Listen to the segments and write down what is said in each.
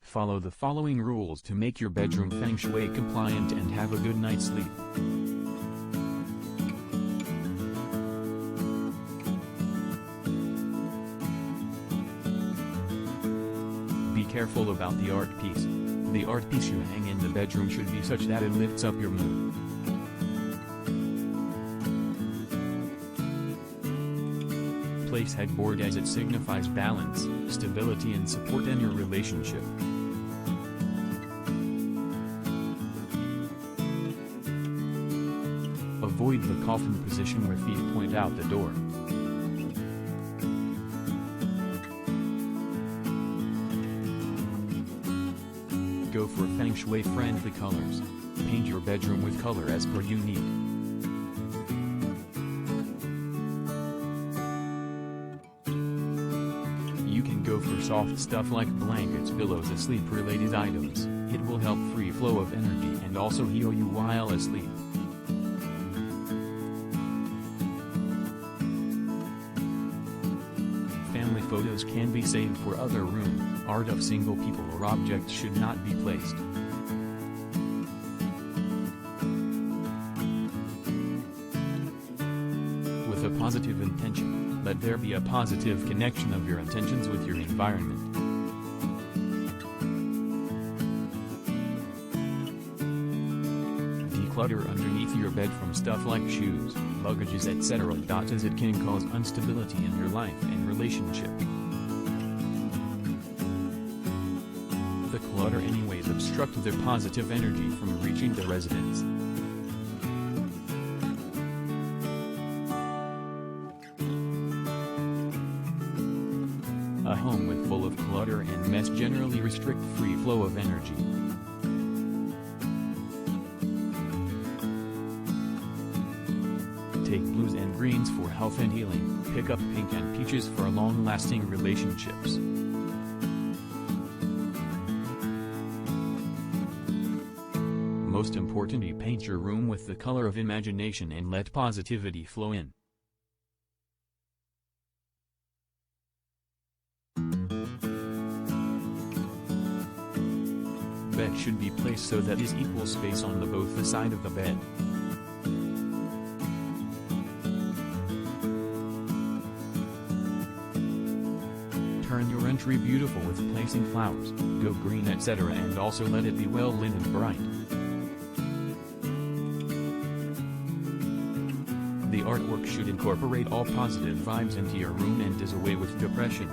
Follow the following rules to make your bedroom Feng Shui compliant and have a good night's sleep. Be careful about the art piece. The art piece you hang in the bedroom should be such that it lifts up your mood. Place headboard as it signifies balance, stability and support in your relationship. Avoid the coffin position where feet point out the door. Go for Feng Shui friendly colors. Paint your bedroom with color as per you need. You can go for soft stuff like blankets, pillows, and sleep-related items. It will help free flow of energy and also heal you while asleep. Family photos can be saved for other room. Art of single people or objects should not be placed. With a positive intention, let there be a positive connection of your intentions with your environment. Declutter underneath your bed from stuff like shoes, luggages, etc.as it can cause instability in your life and relationship. The clutter anyways obstruct the positive energy from reaching the residence. A home with full of clutter and mess generally restrict free flow of energy. Take blues and greens for health and healing. Pick up pink and peaches for long-lasting relationships. Most importantly, paint your room with the color of imagination and let positivity flow in. Bed should be placed so that is equal space on both the side of the bed. Turn your entry beautiful with placing flowers, go green, etc., and also let it be well lit and bright. The artwork should incorporate all positive vibes into your room and does away with depression.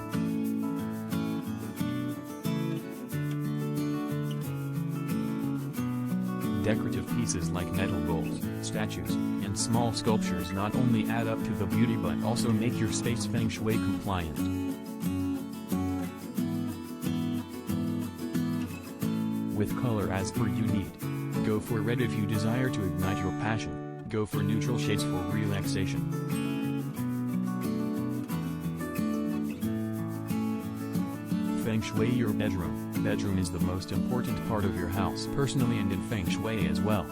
Decorative pieces like metal bowls, statues, and small sculptures not only add up to the beauty but also make your space Feng Shui compliant. With color as per you need. Go for red if you desire to ignite your passion. Go for neutral shades for relaxation. Feng Shui your bedroom. Bedroom is the most important part of your house personally and in Feng Shui as well.